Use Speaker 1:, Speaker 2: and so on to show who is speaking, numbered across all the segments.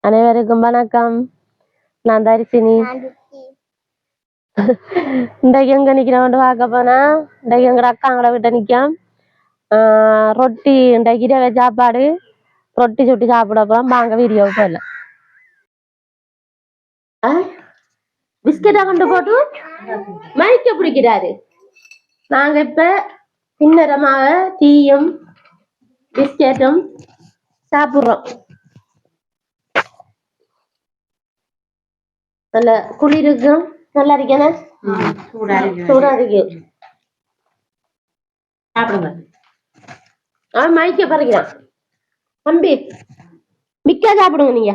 Speaker 1: அனைவருக்கும் வணக்கம். நான் தரிசினி. இன்றைக்கு எங்க நிக்கிறோம் பார்க்க போனா, இன்றைக்கு எங்கட அக்காங்களை விட்ட நிற்கும். ரொட்டி இன்றைக்கு இரவே சாப்பாடு, ரொட்டி சுட்டி சாப்பிட போறோம். வாங்க வீடியோ போடலாம். பிஸ்கெட்டை கொண்டு போட்டு மயக்க பிடிக்கிறாரு. நாங்க இப்ப பின்னரமாக டீயும் பிஸ்கெட்டும் சாப்பிடுறோம். நல்ல குளிருக்கும் நல்லா இருக்கேன். சூடா இருக்கு. சாப்பிடுங்க. அவன் மயக்க பறிக்கிறான். தம்பி மிக்க சாப்பிடுங்க. நீங்க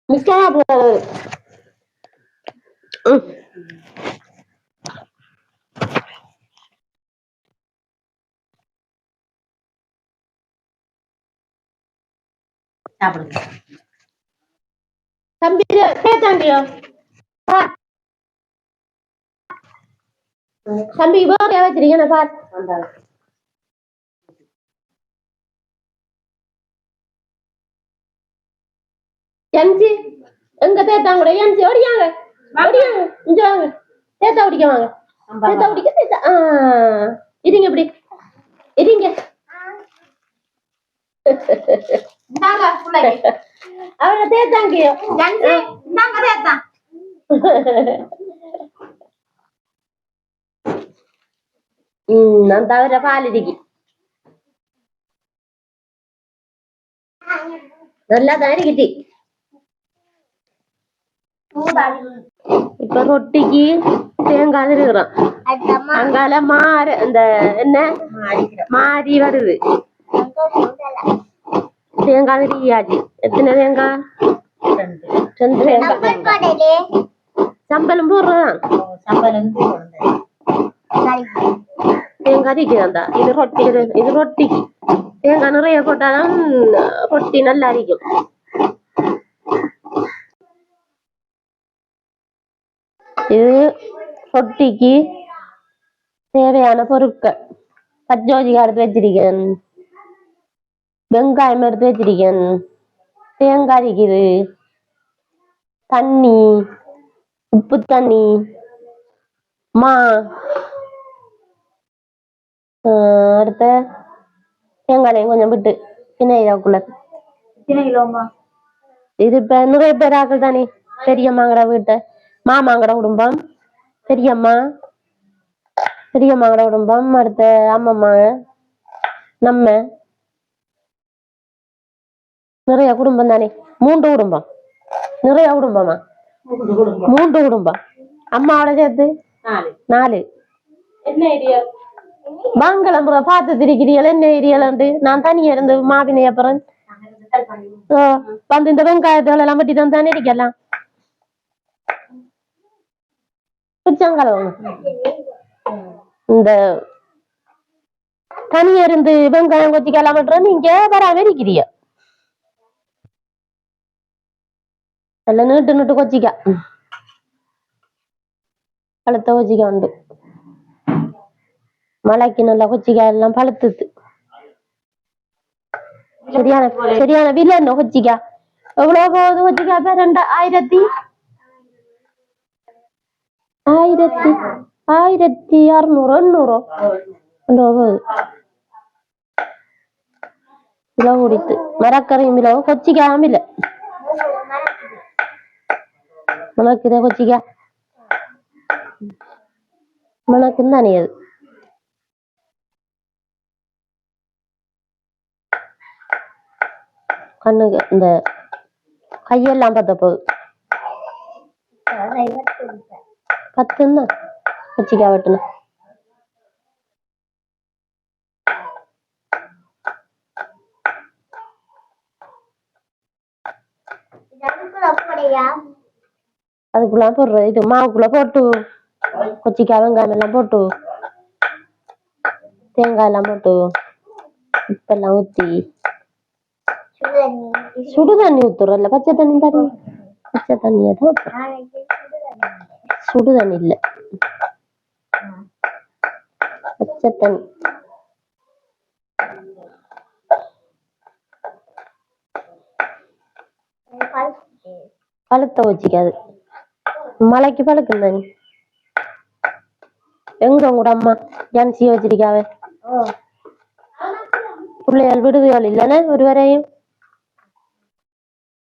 Speaker 1: மிக்க சாப்பிடுறது. சாப்பிடுங்க தம்பி. கேட்டாண்டியோ தம்பி வேற வச்சிருக்கேன் பார். எம்ஜி எங்க தேத்தாங்க கூட எம்ஜி ஓடியாங்க ஓடியாங்க இங்க வாங்க. தேத்தா ஓடிக்க வாங்க. தேத்தா ஓடிக்க தேத்தா. இருங்க இப்படி இருங்க. அவரை தேத்தாங்க தேத்தான். நான் தவிர பாலிடிக்கு நல்லா தான் இருக்கிட்டி. இப்ப ரொட்டிக்கு தேங்காய் இருக்கிறோம். அங்கால இந்த என்ன மாறி வருது. தேங்காய் திரியாச்சு. எத்தனை தேங்காய்? 2 தேங்காய். சம்பளம் போடுறதான் தேங்காய் திரிக்குதாண்டா. இது ரொட்டிக்கு தேங்காய் நிறைய போட்டாதான் ரொட்டி நல்லா அரிக்கும். இது ரொட்டிக்கு தேவையான பொருட்கள். பச்சோதிக்காய் எடுத்து வச்சிருக்கேன், வெங்காயம் எடுத்து வச்சிருக்கேன், தேங்காய் இருக்குது, தண்ணி, உப்பு தண்ணி, அடுத்த தேங்காயும் கொஞ்சம் விட்டு சின்ன இது இப்ப நிறைய பேர் ஆக்கள் தானே. பெரியம்மாங்கட வீட்டை மாமாங்கட குடும்பம், பெரியம்மாங்கட குடும்பம், அடுத்த அம்மம்மாங்க, நம்ம நிறைய குடும்பம் தானே. 3 குடும்பம். நிறைய குடும்பமா? 3 குடும்பம். அம்மாவோட சேர்த்து 4. என்ன ஏரியா வாங்கலம்புற பார்த்து திரிக்கிறீர்கள்? என்ன ஏரியாலண்டு? நான் தனியா இருந்து மாவினை அப்புறம் வந்து இந்த வெங்காயத்தோட எல்லாம் பற்றி தான் தானே இருக்கலாம். இந்த தனியா இருந்து வெங்காயம் கொச்சிக்கலாம் மட்டும் நீங்க வராம இருக்கிறீங்க. நல்ல நீட்டு கொச்சிக்கா பழுத்த கொச்சிக்கா உண்டு. மழைக்கு நல்லா கொச்சிக்காய் எல்லாம் பழுத்துது. சரியான விலை என்ன கொச்சிக்கா? எவ்வளவு போகுது கொச்சிக்கா? 1600 800 கிலோ குடித்து. மரக்கரையும் கிலோ கொச்சிக்காயும் இல்லை. மணக்குதே கொச்சிக்கா, மணக்கும் தானே. அது கண்ணுக்கு இந்த கையெல்லாம் பத்த போகுது. 10 தான் கொச்சிக்காய் வெட்டுன. அதுக்குள்ள போடுற இது மாவுக்குள்ள போட்டு கொச்சிக்காய் வெங்காயம் எல்லாம் போட்டு தேங்காய் எல்லாம் போட்டு உப்பெல்லாம் ஊத்தி சுடு தண்ணி ஊத்துறல. பச்சை தண்ணி தண்ணி பச்சை தண்ணியா தான். சுடு தண்ணி இல்ல, பச்சை தண்ணி. பழுத்த வச்சிக்காது மலைக்கு பழுக்கும் தானே எங்க உங்களோட அம்மா ஜான்சியை வச்சிருக்காவே பிள்ளைகள் விடுதிகள் இல்லைன்னா ஒரு வரையும்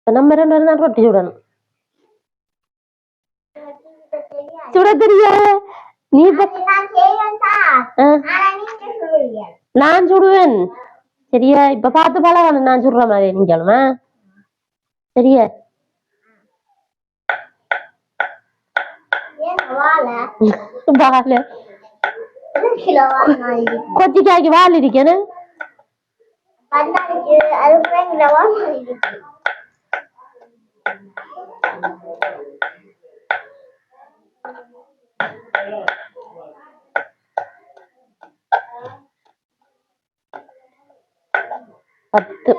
Speaker 1: நம்ம 2 பேரும் தான் ரொட்டி சுடணும் சுட தெரியாது நீ நான் சுடுவேன் சரியா இப்ப பார்த்து பழகணும் நான் சுடுற மாதிரி நீங்களுமா சரியா வாழ கொச்சிக்காய்க்கு வால் இருக்கணும் 10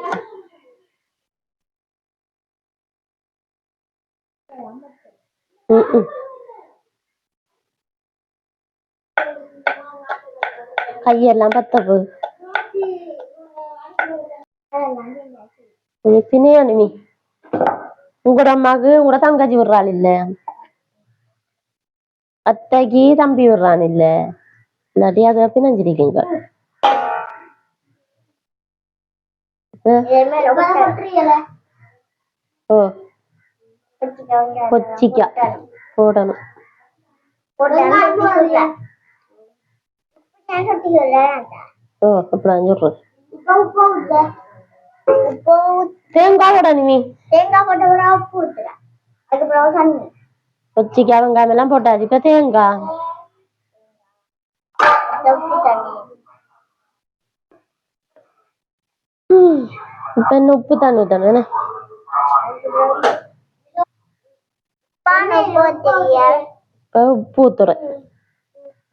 Speaker 1: கையெல்லாம் 10 போகுது பின்னையா நீ உங்களோட அம்மாவுக்கு உங்களோட தங்கச்சி விடுறாள் இல்ல அத்தைக்கு தம்பி விடுறான் இல்ல இல்லாட்டி அதை பிணைஞ்சிருக்கீங்க ஓ கொச்சிக்கா போடணும் ஓ அப்படிதான் சொல்றேன் தேங்காய் போட நீ கொச்சிக்காய் வெங்காயம் எல்லாம் போட்டாச்சு இப்ப தேங்காய் இப்ப என்ன உப்பு தண்ணி ஊத்தணும் இப்ப உப்பு ஊத்துறேன்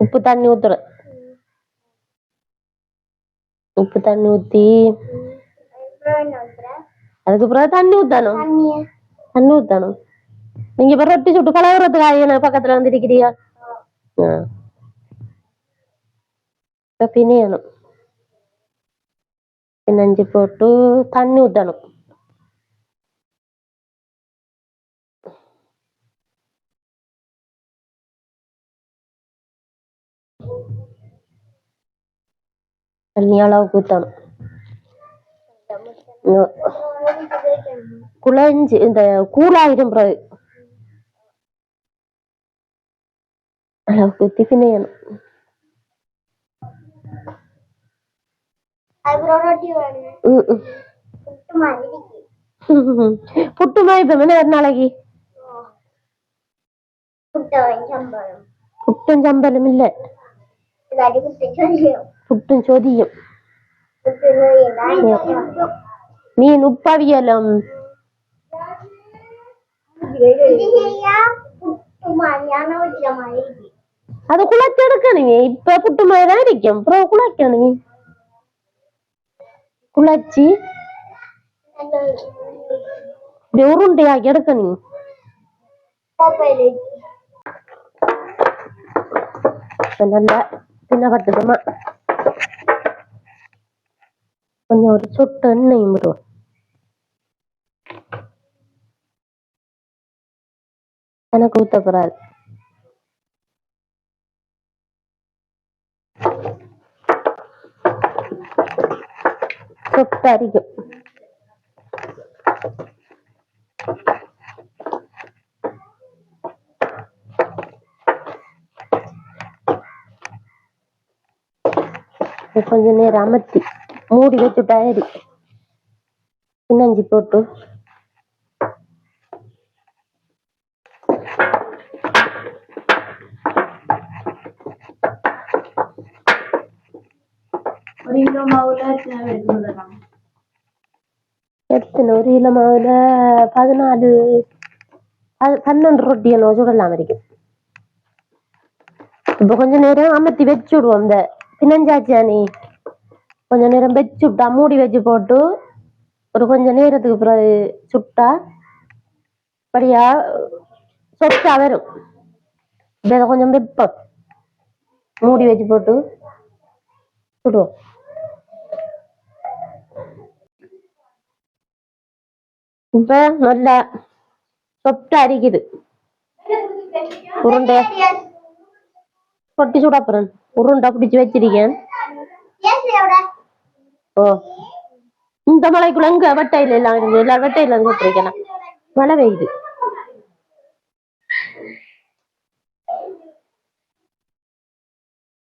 Speaker 1: உப்பு தண்ணி ஊத்துறேன் உப்பு தண்ணி ஊத்தி அதுக்கு பிறகு தண்ணி ஊத்தணும் நீங்க இப்ப ரொட்டி சுட்டு கலவரத்துக்கு பக்கத்துல வந்து இருக்கிறீங்க இப்ப பிணையணும் பிணைஞ்சு போட்டு தண்ணி ஊத்தணும் தண்ணி அளவுக்கு ஊத்தணும் குழஞ்சு இந்த கூழாயிரம் பிறகு அளவுக்கு ஊத்தி பிணையணும் புட்டு மாதிரி இப்ப ஒரு நாளைக்கு புட்டும் சம்பளம் இல்ல புட்டும் சொதியும் மீன் உப்பவியலும் அது குழச்செடுக்கணுங்க இப்ப புட்டு மாதிரிதான் இருக்கும் அப்புறம் குழக்கணுங்க குழச்சி உருண்டையாக்கி எடுக்கணுங்க நல்லா தின்னப்பட்டதுமா கொஞ்சம் ஒரு சொட்டு எண்ணெயும் விடுவோம் எனக்கு ஊத்தப்படாது சொட்டு அரிக்கும் கொஞ்ச நேரம் அமர்த்தி மூடி வச்சுட்டாயடி பின்னஞ்சி போட்டு எத்தனை 1 கிலோ மாவுல 12 ரொட்டி என்ன சுடலாம் வரைக்கும் இப்ப கொஞ்ச நேரம் அமர்த்தி வச்சு விடுவோம் இந்த பின்னஞ்சாச்சானி கொஞ்ச நேரம் வச்சு விட்டா மூடி வச்சு போட்டு ஒரு கொஞ்ச நேரத்துக்கு பிறகு சுட்டா படியா சொட்டா வரும் இதை கொஞ்சம் வெப்பம் மூடி வச்சு போட்டு சுடுவோம் இப்ப நல்லா சொப்டா அரிக்குது உருண்டை ரொட்டி சுடாப்புறேன் உருண்டை பிடிச்சு வச்சிருக்கேன் ஓ இந்த மலைக்குள்ள எங்க வெட்டையில எல்லாம் இருந்து எல்லா வெட்டையில இருந்து போட்டிருக்கலாம் மழை பெய்யுது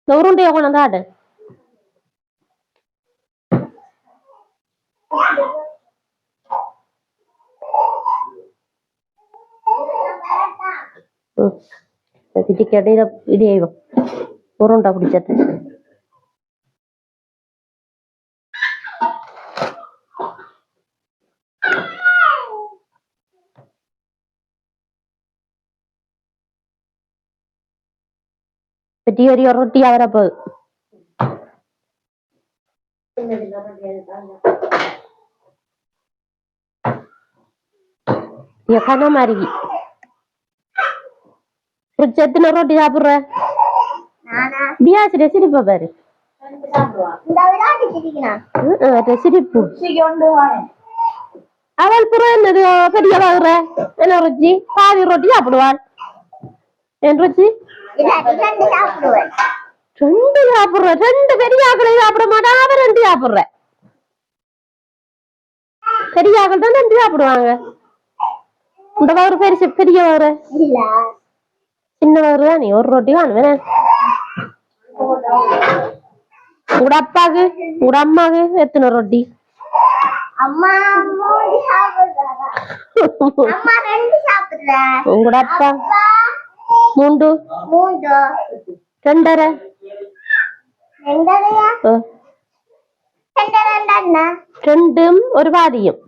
Speaker 1: இந்த உருண்டையை கொண்டு ஆடு ഇടിക്കടയിൽ ഇടിയായി ഉറുണ്ട പിടിച്ചത് പറ്റി ഒരു റൊട്ടി അവരപ്പോ எத்தனை மாதிரி எத்தனை ரொட்டி சாப்பிடுற பியாசி ரெசிடிப்பா பாரு ரெசிடிப்பு அவள் புற என்னது பெரிய வாங்குற என்ன ருச்சி பாதி ரொட்டி சாப்பிடுவாள் என் ருச்சி ரெண்டு சாப்பிடுற ரெண்டு பெரிய ஆக்களை சாப்பிட மாட்டான் அவன் ரெண்டு சாப்பிடுற பெரிய ஆக்கள் தான் ரெண்டு சாப்பிடுவாங்க இந்த வகுறு பெருசு பெரிய வகுறு சின்ன வகுறு தான் நீ ஒரு ரொட்டி வாணுவேன உங்களோட அப்பாக்கு உங்களோட அம்மாக்கு எத்தனை ரொட்டி உங்களோட அப்பா மூண்டு ரெண்டரை ரெண்டும் ஒரு பாதியும்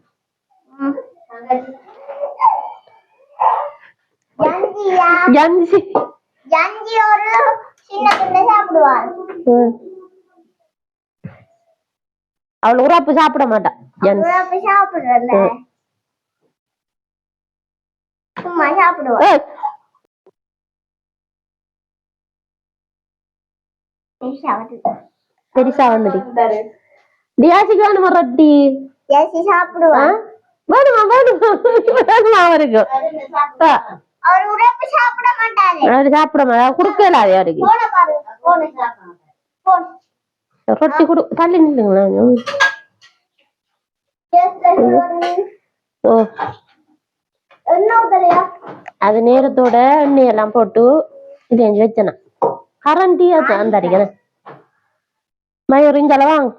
Speaker 1: அவள் உறப்பு சாப்பிட மாட்டா பெருசா வந்துடி டியாசிக்கு வேணுமா ரொட்டி சாப்பிடுவான் வேணுமா வேணுமா அவருக்கு அவரு சாப்பிட மாட்டா குடுக்கல அது அவருக்கு ரொட்டி குடு தள்ளி நில்லுங்களா ஓ அது நேரத்தோட எண்ணெய் எல்லாம் போட்டு இது எங்க வச்சனா கரண்டி அந்த அடிக்கிறேன் மயூர் இஞ்சல வாங்க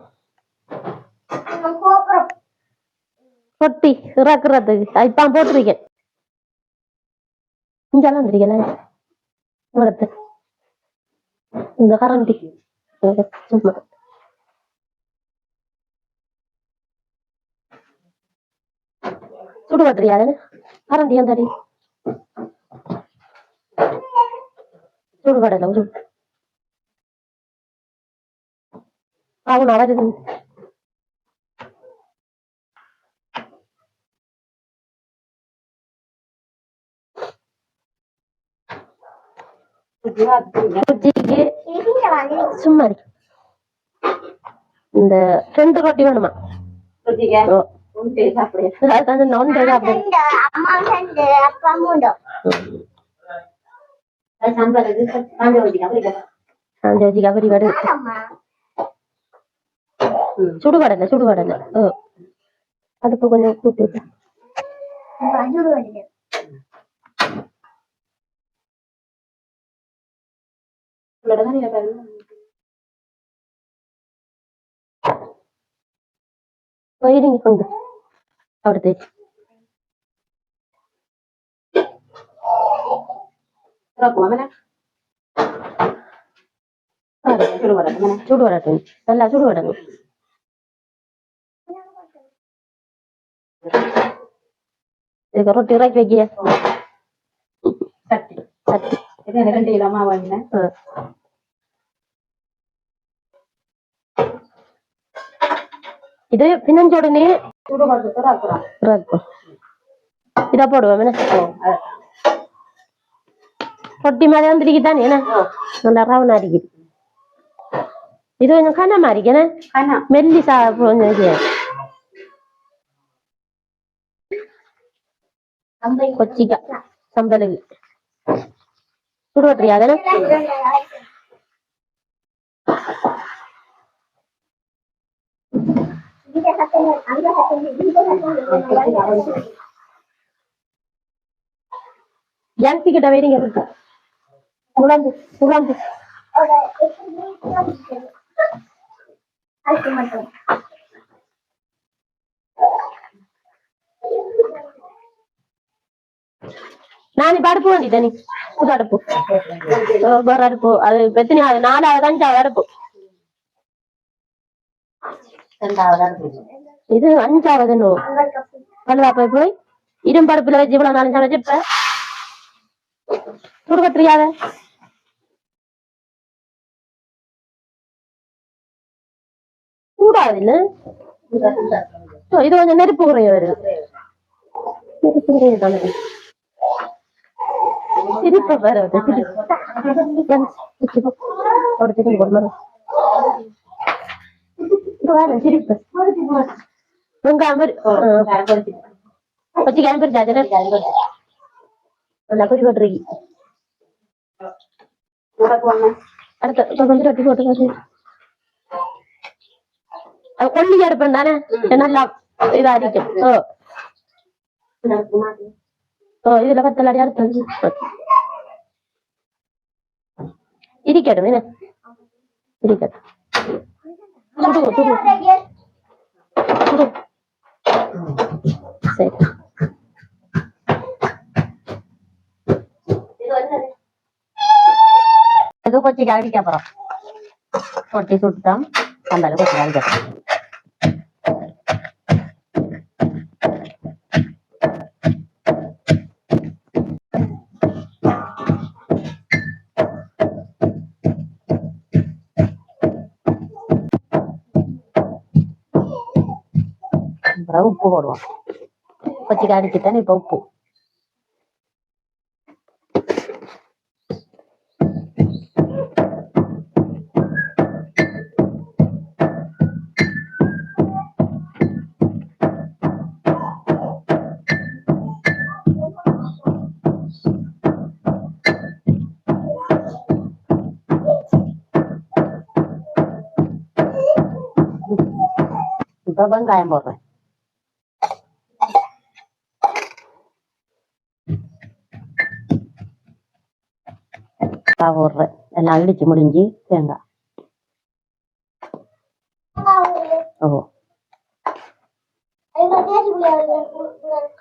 Speaker 1: ரொட்டி இறக்குறதுக்கு இப்ப போட்டிருக்கேன் இஞ்செல்லாம் வந்துருக்கேன் உரத்து இந்த கரண்டி சும்மா சுடுவா தெரியாது கரண்டி அந்த அடி சுடுகாடல அவன் வருது சும்மா இந்த ரெண்டு ரொட்டி வேணுமா சுடுகடல சுடுகடல அடுப்பு கொஞ்சம் கூட்டி വൈരിങ്ങി കൊണ്ട് അവിടുത്തെ ചൂടുവടട്ടെ നല്ല ചൂടുവടങ്ങും റൊട്ടി ഇറക്കി വെക്കിയ ഇത് പിന്നഞ്ചോടനെ ഇതാ പോടുവ ரொட்டி மாதிரி வந்துருக்குதானே என்ன நல்லா ரவுண்ட் அடிக்குது இது கொஞ்சம் கனமா இருக்கேன் மெல்லிசா கொஞ்சம் கொச்சிக்காய் சம்பலுக்கு சுடுவட்டியா தானே ஜான்சி கிட்ட வெயிங்க இருக்கு குழம்பு குழம்பு நானே படுப்பு வேண்டிட்டேன் நீ புது அடுப்பு வேற அடுப்பு அது எத்தனை 4வது 5வது அடுப்பு இது 5வது வலுவா போய் இரும்படுப்புல வச்சு இவ்வளவு நாலு சமைச்சு இப்ப சுடுகட்டுறியாத கூடாது இல்ல இது கொஞ்சம் நெருப்பு குறைய வருது சிரிப்ப வேற சிரிப்பு வெங்காயம் வச்சு கிளம்பிருச்சாச்சு நல்லா குறி போட்டுருக்கி அடுத்த கொஞ்சம் ரொட்டி போட்டு கொல்லி அடுப்பேன் தானே நல்லா இதா அடிக்கும் இதுல கத்தலாடி அடுத்து இருக்கட்டும் என்ன இருக்கட்டும் சரி இது கொஞ்சம் அடிக்க அப்புறம் ரொட்டி சுட்டுட்டோம் அந்த கொஞ்சம் அடிக்க உப்பு போடுவோம் பச்சை அடிச்சுட்டேன் இப்ப உப்பு இப்ப வெங்காயம் போடுறேன் போடுறேன் எல்லாம் இடிச்சு முடிஞ்சு தேங்காய்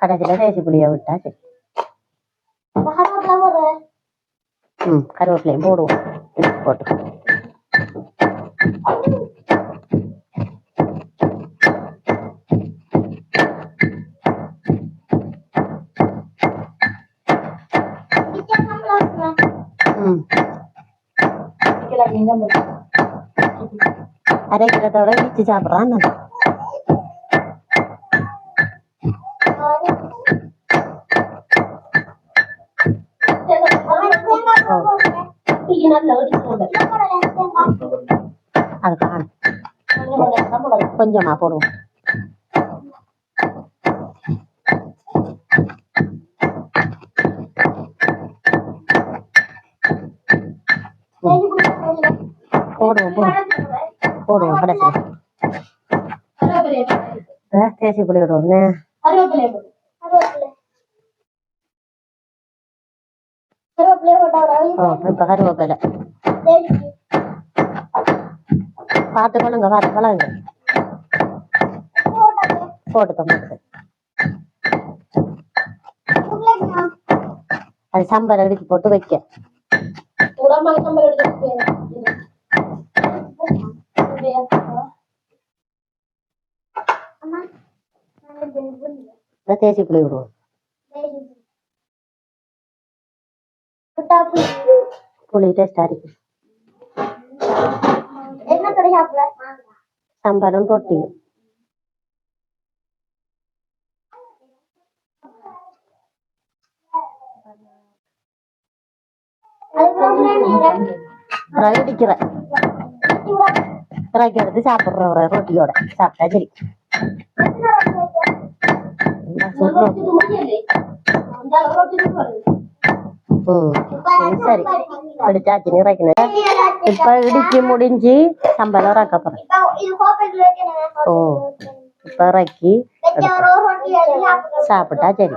Speaker 1: கடைசியில தேசி புளிய விட்டா சரி கருவேப்பிலையும் போடுவோம் போட்டு அரைக்கிறதோட இடிச்சு சாப்பிடறான் அது காணும் கொஞ்சமா போடுவோம் போடுவோம் கடைசி தேசி புளி விடுவோம் இப்ப கருவேப்பிலை பார்த்து கொள்ளுங்க பார்த்து பழகுங்க போட்டுக்க அது சாம்பார் எடுத்து போட்டு வைக்க தேசி புளி விடுவோம் புளி டேஸ்டா இருக்கு சாம்பாரும் ரொட்டியும் இடிக்கிறேன் எடுத்து சாப்பிடுற ரொட்டியோட சாப்பிட்டா சரி சரி பிடிச்சாச்சு நிறைக்கணும். இப்ப இடிச்சு முடிஞ்சு சம்பளம் இறக்க போறேன். ஓ இப்ப இறக்கி சாப்பிட்டா சரி.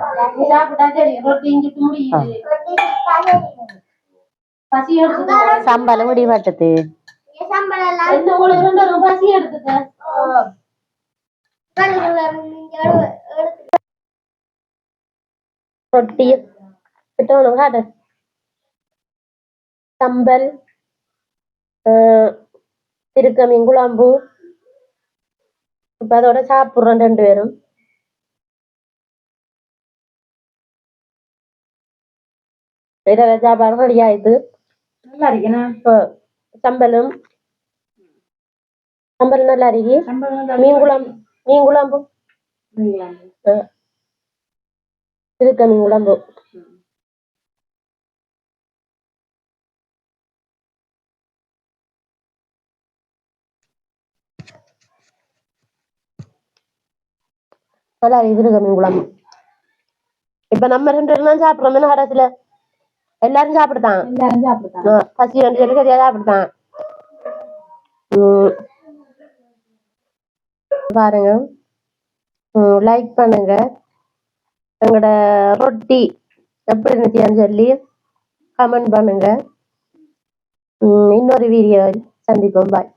Speaker 1: சம்பளம் முடி வட்டது ரொட்டி கிட்டணும் காட்டு சம்பல் திருக்க மீன் குழம்பு. இப்ப அதோட சாப்பிடுறோம் 2 பேரும். சாப்பாடு ரெடி ஆயிடுது. சம்பலும் சம்பல் நல்லா இருக்கு. மீன் குழம்பு திருக்க மீன் குழம்பு நல்லா இருக்கு. திருக்க மீன் குழம்பு இப்ப நம்ம 2 பேரும் தான் சாப்பிடுறோம். கடைசியில எல்லாரும் சாப்பிடுதான் பசி வந்து சரியா சாப்பிடுதான். பாருங்க லைக் பண்ணுங்க. எங்களோட ரொட்டி எப்படி இருந்துச்சுன்னு சொல்லி கமெண்ட் பண்ணுங்க. இன்னொரு வீடியோ சந்திப்போம். பாய்.